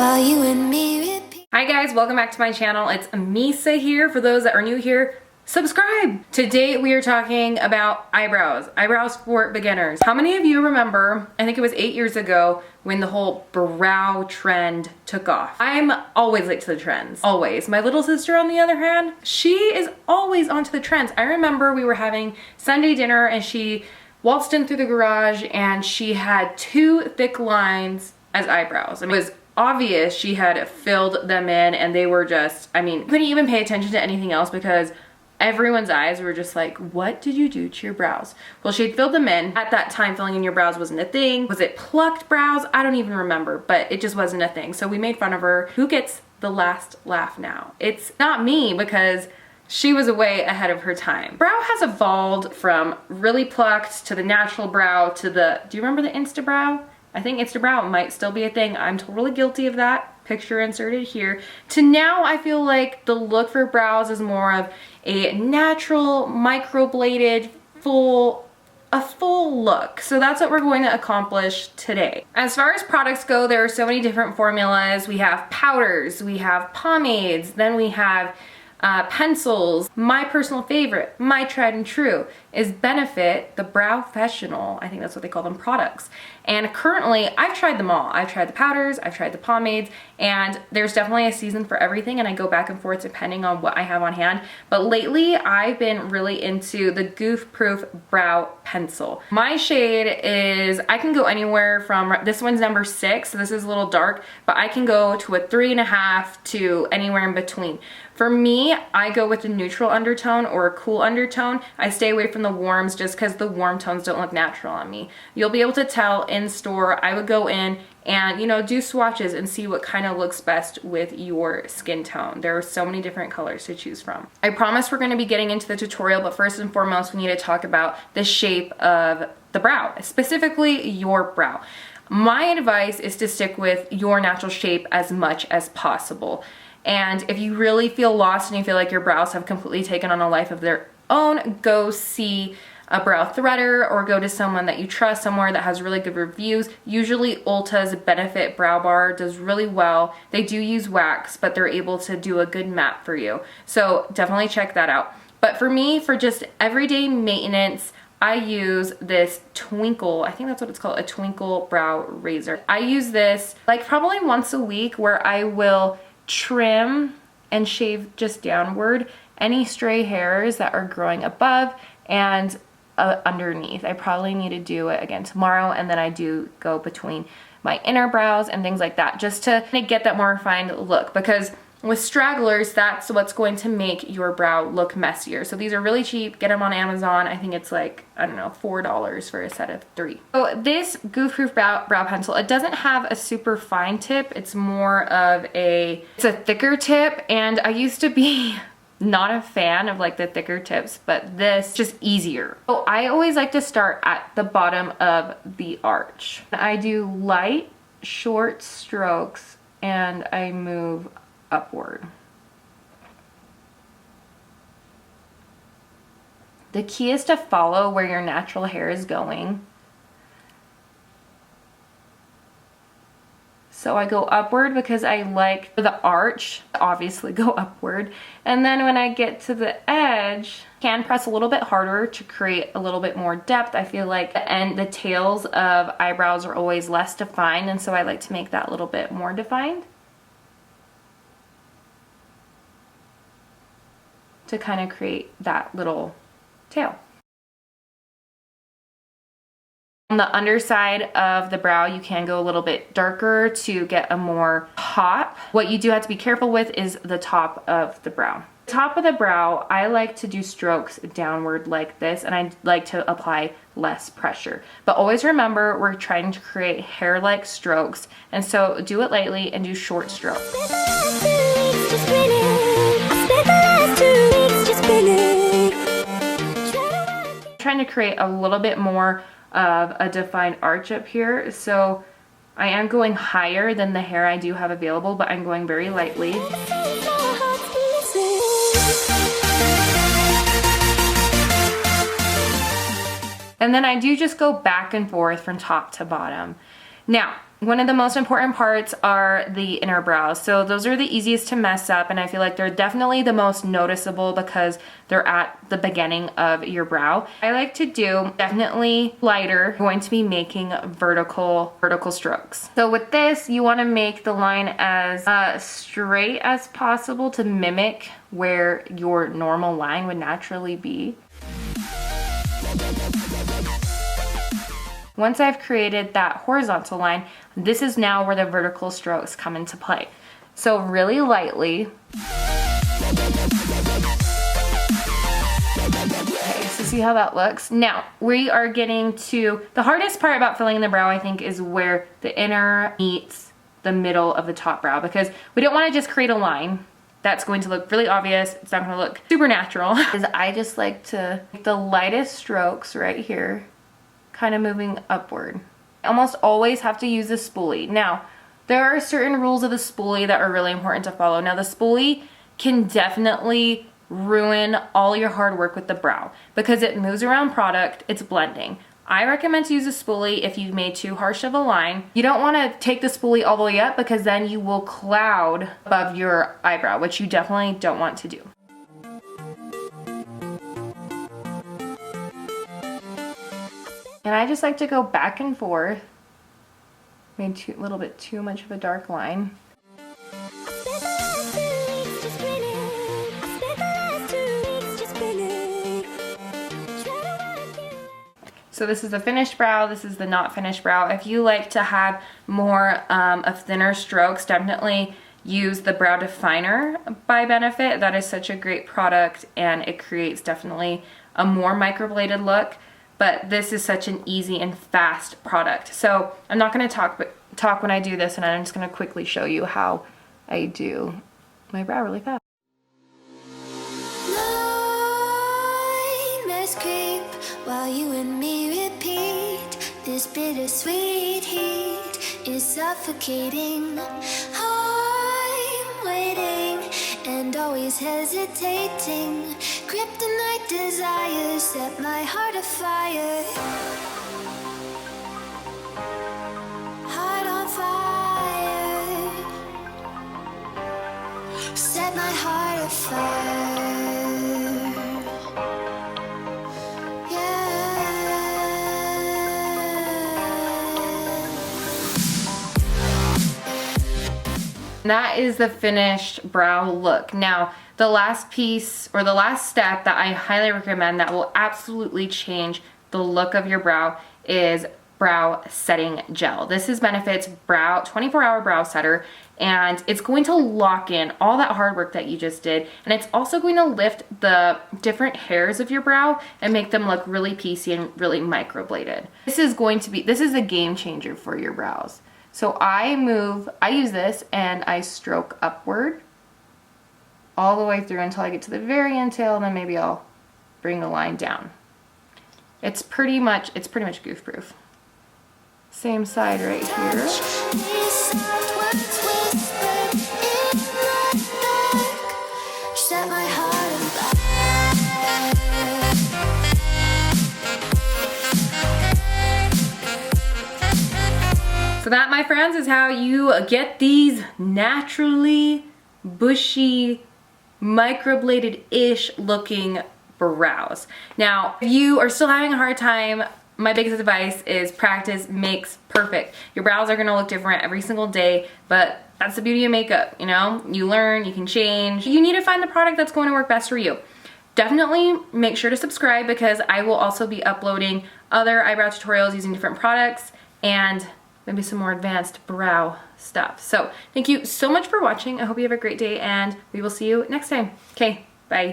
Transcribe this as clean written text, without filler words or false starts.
while you and me repeat. Hi guys, welcome back to my channel. It's Misa here. For those that are new here, subscribe. Today we are talking about eyebrows. Eyebrows for beginners. How many of you remember, I think it was 8 years ago, when the whole brow trend took off? I'm always late to the trends, always. My little sister, on the other hand, she is always onto the trends. I remember we were having Sunday dinner and she waltzed in through the garage and she had two thick lines as eyebrows. I mean, it was obvious she had filled them in and they were just, I mean, couldn't even pay attention to anything else because everyone's eyes were just like, what did you do to your brows? Well, she had filled them in. At that time, filling in your brows wasn't a thing. Was it plucked brows? I don't even remember, but it just wasn't a thing. So we made fun of her. Who gets the last laugh now? It's not me because she was way ahead of her time. Brow has evolved from really plucked to the natural brow to the, do you remember the Insta brow? I think Insta brow might still be a thing. I'm totally guilty of that. Picture inserted here. To now, I feel like the look for brows is more of a natural, microbladed, a full look. So that's what we're going to accomplish today. As far as products go, there are so many different formulas. We have powders, we have pomades, then we have pencils. My personal favorite, my tried and true, is Benefit, the Browfessional. I think that's what they call them, products. And currently, I've tried them all. I've tried the powders, I've tried the pomades, and there's definitely a season for everything, and I go back and forth depending on what I have on hand. But lately, I've been really into the Goof Proof Brow Pencil. My shade is, I can go anywhere from, this one's number 6, so this is a little dark, but I can go to a 3.5 to anywhere in between. For me, I go with a neutral undertone or a cool undertone. I stay away from the warms just because the warm tones don't look natural on me. You'll be able to tell in store. I would go in and, you know, do swatches and see what kind of looks best with your skin tone. There are so many different colors to choose from. I promise we're going to be getting into the tutorial, but first and foremost, we need to talk about the shape of the brow, specifically your brow. My advice is to stick with your natural shape as much as possible. And if you really feel lost and you feel like your brows have completely taken on a life of their own, go see a brow threader or go to someone that you trust, somewhere that has really good reviews. Usually Ulta's Benefit Brow Bar does really well. They do use wax, but they're able to do a good map for you. So definitely check that out. But for me, for just everyday maintenance, I use this Tinkle, I think that's what it's called, a Tinkle brow razor. I use this like probably once a week where I will trim and shave just downward any stray hairs that are growing above and underneath. I probably need to do it again tomorrow, and then I do go between my inner brows and things like that just to get that more refined look, because with stragglers, that's what's going to make your brow look messier. So these are really cheap. Get them on Amazon. I think it's like, I don't know, $4 for a set of 3. So this Goof Proof brow pencil, it doesn't have a super fine tip. It's more of it's a thicker tip, and I used to be not a fan of like the thicker tips, but this is just easier. So I always like to start at the bottom of the arch. I do light, short strokes, and I move upward. The key is to follow where your natural hair is going. So I go upward because I like the arch to obviously go upward. And then when I get to the edge, I can press a little bit harder to create a little bit more depth. I feel like the tails of eyebrows are always less defined, and so I like to make that a little bit more defined, to kind of create that little tail. On the underside of the brow, you can go a little bit darker to get a more pop. What you do have to be careful with is the top of the brow. Top of the brow, I like to do strokes downward like this, and I like to apply less pressure. But always remember, we're trying to create hair-like strokes, and so do it lightly and do short strokes. Trying to create a little bit more of a defined arch up here, so I am going higher than the hair I do have available, but I'm going very lightly. And then I do just go back and forth from top to bottom. Now, One of the most important parts are the inner brows. So those are the easiest to mess up, and I feel like they're definitely the most noticeable because they're at the beginning of your brow. I like to do definitely lighter. I'm going to be making vertical strokes. So with this, you want to make the line as straight as possible to mimic where your normal line would naturally be. Once I've created that horizontal line, this is now where the vertical strokes come into play. So really lightly. Okay, so see how that looks? Now, we are getting to the hardest part about filling in the brow, I think, is where the inner meets the middle of the top brow, because we don't want to just create a line that's going to look really obvious. It's not going to look super natural. Because I just like to make the lightest strokes right here, kind of moving upward. I almost always have to use the spoolie. Now, there are certain rules of the spoolie that are really important to follow. Now, the spoolie can definitely ruin all your hard work with the brow because it moves around product, it's blending. I recommend to use a spoolie if you've made too harsh of a line. You don't want to take the spoolie all the way up because then you will cloud above your eyebrow, which you definitely don't want to do. And I just like to go back and forth. Made a little bit too much of a dark line. So this is the finished brow, this is the not finished brow. If you like to have more of thinner strokes, definitely use the brow definer by Benefit. That is such a great product and it creates definitely a more microbladed look. But this is such an easy and fast product. So I'm not gonna talk when I do this, and I'm just gonna quickly show you how I do my brow really fast. Nightmares creep while you and me repeat. This bittersweet heat is suffocating. I'm waiting and always hesitating. Kryptonite desires set my heart afire. Heart on fire. Set my heart afire. That is the finished brow look. Now, the last piece or the last step that I highly recommend that will absolutely change the look of your brow is brow setting gel. This is Benefit's brow 24-hour brow setter, and it's going to lock in all that hard work that you just did, and it's also going to lift the different hairs of your brow and make them look really piecey and really microbladed. This is a game changer for your brows. So I use this and I stroke upward all the way through until I get to the very end tail, and then maybe I'll bring the line down. It's pretty much goof proof. Same side right here. So that, my friends, is how you get these naturally bushy, microbladed-ish looking brows. Now, if you are still having a hard time, my biggest advice is practice makes perfect. Your brows are gonna look different every single day, but that's the beauty of makeup, you know? You learn, you can change. You need to find the product that's going to work best for you. Definitely make sure to subscribe because I will also be uploading other eyebrow tutorials using different products and maybe some more advanced brow stuff. So thank you so much for watching. I hope you have a great day and we will see you next time. Okay.